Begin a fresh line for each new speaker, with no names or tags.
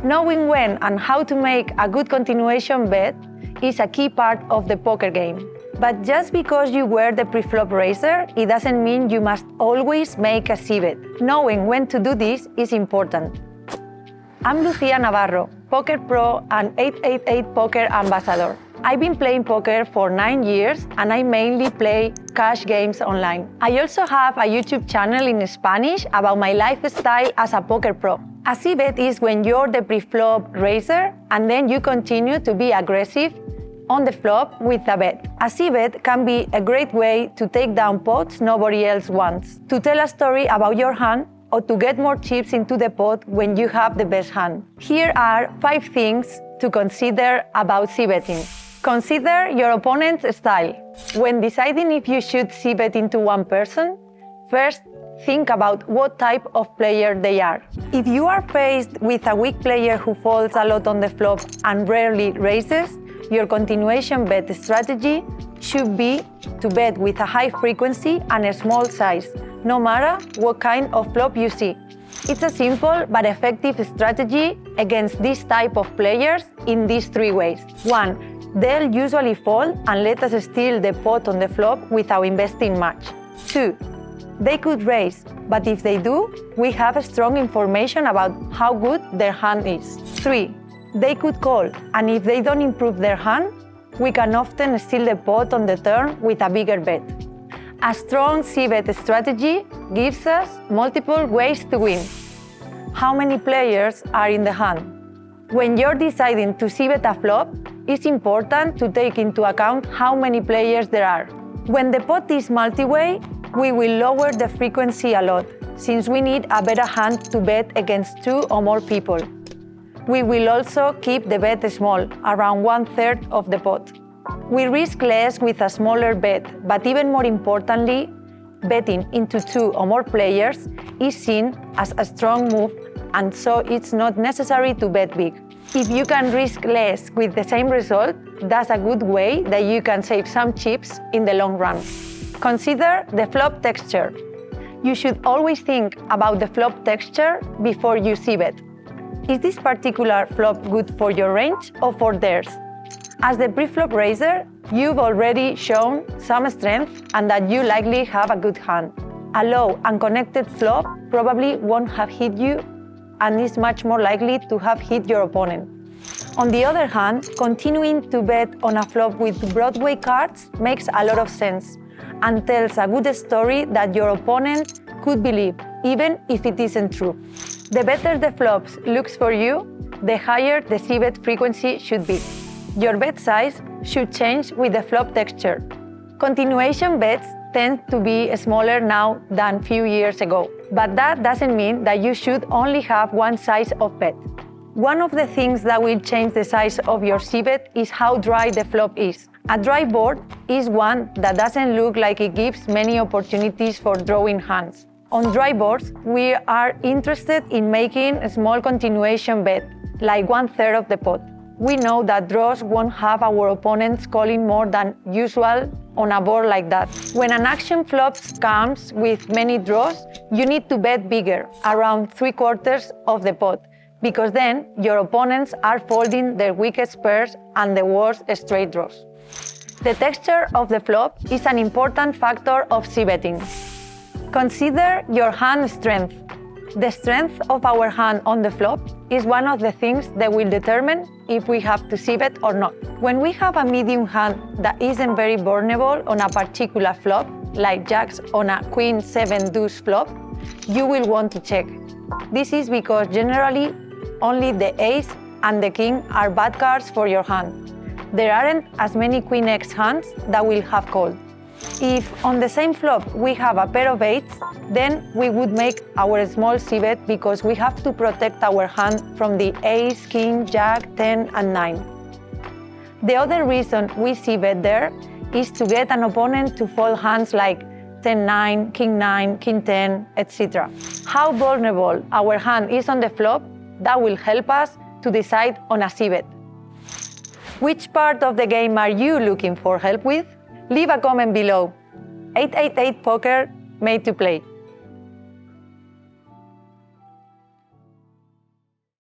Knowing when and how to make a good continuation bet is a key part of the poker game. But just because you were the preflop raiser, it doesn't mean you must always make a c-bet. Knowing when to do this is important. I'm Lucia Navarro, poker pro and 888 poker ambassador. I've been playing poker for 9 years and I mainly play cash games online. I also have a YouTube channel in Spanish about my lifestyle as a poker pro. A c-bet is when you're the preflop raiser and then you continue to be aggressive on the flop with a bet. A c-bet can be a great way to take down pots nobody else wants, to tell a story about your hand, or to get more chips into the pot when you have the best hand. Here are 5 things to consider about c-betting. Consider your opponent's style. When deciding if you should c-bet into one person, first think about what type of player they are. If you are faced with a weak player who folds a lot on the flop and rarely raises, your continuation bet strategy should be to bet with a high frequency and a small size, no matter what kind of flop you see. It's a simple but effective strategy against this type of players in these 3 ways. 1. They'll usually fold and let us steal the pot on the flop without investing much. 2. They could raise, but if they do, we have strong information about how good their hand is. 3. They could call, and if they don't improve their hand, we can often steal the pot on the turn with a bigger bet. A strong c-bet strategy gives us multiple ways to win. How many players are in the hand? When you're deciding to c-bet a flop, it's important to take into account how many players there are. When the pot is multi-way, we will lower the frequency a lot, since we need a better hand to bet against 2 or more people. We will also keep the bet small, around 1/3 of the pot. We risk less with a smaller bet, but even more importantly, betting into 2 or more players is seen as a strong move, and so it's not necessary to bet big. If you can risk less with the same result, that's a good way that you can save some chips in the long run. Consider the flop texture. You should always think about the flop texture before you c-bet. Is this particular flop good for your range or for theirs? As the preflop raiser, you've already shown some strength and that you likely have a good hand. A low, unconnected flop probably won't have hit you and is much more likely to have hit your opponent. On the other hand, continuing to bet on a flop with Broadway cards makes a lot of sense and tells a good story that your opponent could believe, even if it isn't true. The better the flops looks for you, the higher the c-bet frequency should be. Your bet size should change with the flop texture. Continuation bets tend to be smaller now than a few years ago, but that doesn't mean that you should only have one size of bet. One of the things that will change the size of your c-bet is how dry the flop is. A dry board is one that doesn't look like it gives many opportunities for drawing hands. On dry boards, we are interested in making a small continuation bet, like 1/3 of the pot. We know that draws won't have our opponents calling more than usual on a board like that. When an action flop comes with many draws, you need to bet bigger, around 3/4 of the pot, because then your opponents are folding their weakest pairs and the worst straight draws. The texture of the flop is an important factor of c-betting. Consider your hand strength. The strength of our hand on the flop is one of the things that will determine if we have to c-bet or not. When we have a medium hand that isn't very vulnerable on a particular flop, like jacks on a queen 7 deuce flop, you will want to check. This is because generally only the ace and the king are bad cards for your hand. There aren't as many queen x hands that will have called. If on the same flop we have a pair of 8s, then we would make our small c-bet because we have to protect our hand from the ace, king, jack, 10 and 9. The other reason we c-bet there is to get an opponent to fold hands like 10-9, king-9, king-10, etc. How vulnerable our hand is on the flop, that will help us to decide on a c-bet. Which part of the game are you looking for help with? Leave a comment below. 888 Poker, made to play.